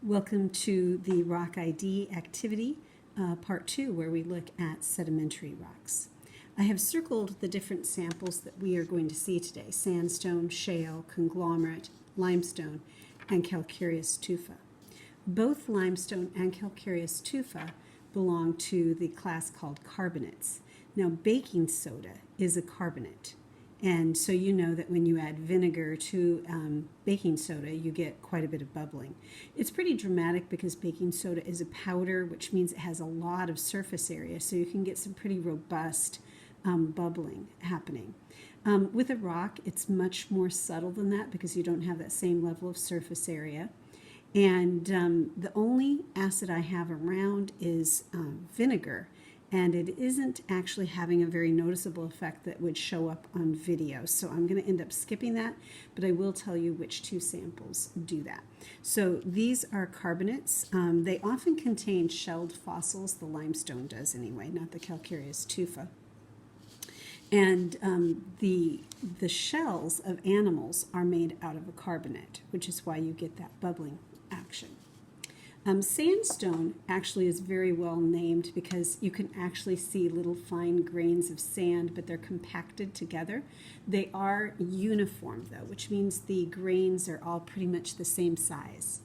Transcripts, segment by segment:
Welcome to the Rock ID activity, part 2, where we look at sedimentary rocks. I have circled the different samples that we are going to see today: sandstone, shale, conglomerate, limestone, and calcareous tufa. Both limestone and calcareous tufa belong to the class called carbonates. Now, baking soda is a carbonate. And so you know that when you add vinegar to baking soda, you get quite a bit of bubbling. It's pretty dramatic because baking soda is a powder, which means it has a lot of surface area, so you can get some pretty robust bubbling happening. With a rock, it's much more subtle than that because you don't have that same level of surface area. And the only acid I have around is vinegar. And it isn't actually having a very noticeable effect that would show up on video. So I'm going to end up skipping that, but I will tell you which two samples do that. So these are carbonates. They often contain shelled fossils. The limestone does anyway, not the calcareous tufa. And the shells of animals are made out of a carbonate, which is why you get that bubbling action. Sandstone actually is very well named because you can actually see little fine grains of sand, but they're compacted together. They are uniform, though, which means the grains are all pretty much the same size.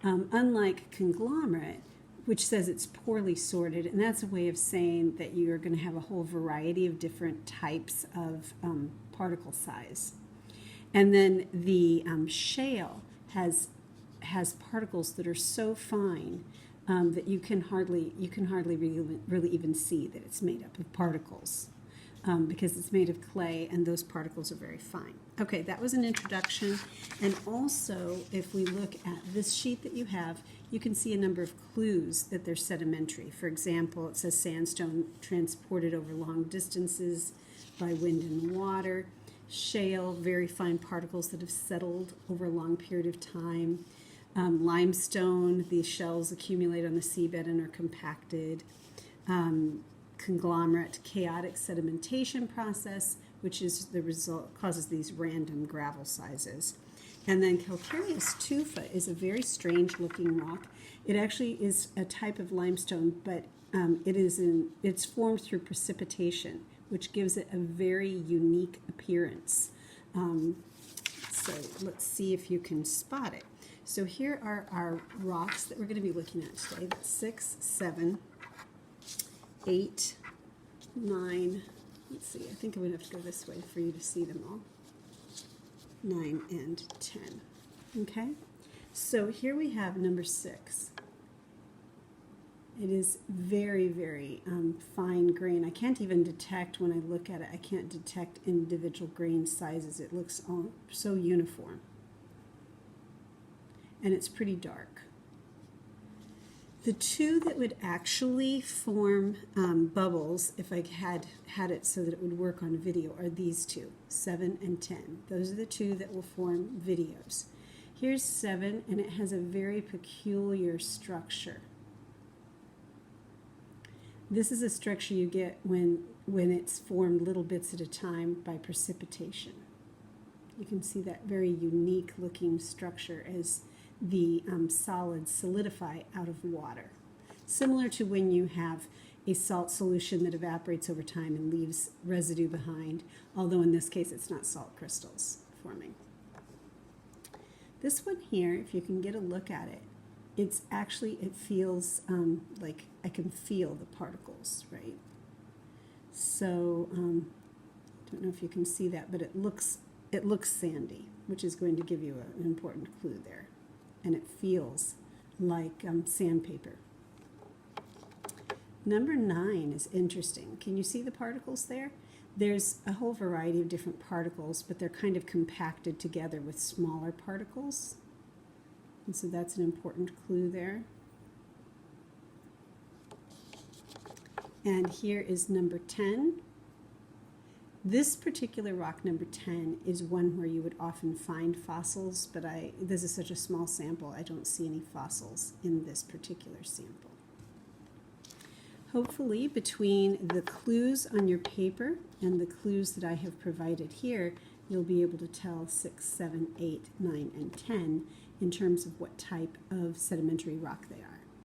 Unlike conglomerate, which says it's poorly sorted, and that's a way of saying that you're going to have a whole variety of different types of particle size. And then the shale has particles that are so fine that you can hardly really even see that it's made up of particles because it's made of clay and those particles are very fine. Okay, that was an introduction. And also, if we look at this sheet that you have, you can see a number of clues that they're sedimentary. For example, it says sandstone transported over long distances by wind and water. Shale, very fine particles that have settled over a long period of time. Limestone, these shells accumulate on the seabed and are compacted. Conglomerate, chaotic sedimentation process, which is the result, causes these random gravel sizes. And then calcareous tufa is a very strange looking rock. It actually is a type of limestone, but it's formed through precipitation, which gives it a very unique appearance. So let's see if you can spot it. So here are our rocks that we're going to be looking at today. That's 6, 7, 8, 9. Let's see, I think I'm going to have to go this way for you to see them all. 9 and 10. Okay? So here we have number 6. It is very, very fine grain. I can't even detect, when I look at it, I can't detect individual grain sizes. It looks all so uniform. And it's pretty dark. The two that would actually form bubbles, if I had it so that it would work on video, are these two, 7 and 10. Those are the two that will form videos. Here's 7, and it has a very peculiar structure. This is a structure you get when it's formed little bits at a time by precipitation. You can see that very unique looking structure as the solids solidify out of water. Similar to when you have a salt solution that evaporates over time and leaves residue behind, although in this case it's not salt crystals forming. This one here, if you can get a look at it, it feels like I can feel the particles, right? So, don't know if you can see that, but it looks sandy, which is going to give you an important clue there. And it feels like sandpaper. Number 9 is interesting. Can you see the particles there? There's a whole variety of different particles, but they're kind of compacted together with smaller particles. And so that's an important clue there. And here is number 10. This particular rock, number 10, is one where you would often find fossils, but this is such a small sample, I don't see any fossils in this particular sample. Hopefully, between the clues on your paper and the clues that I have provided here, you'll be able to tell 6, 7, 8, 9, and 10 in terms of what type of sedimentary rock they are.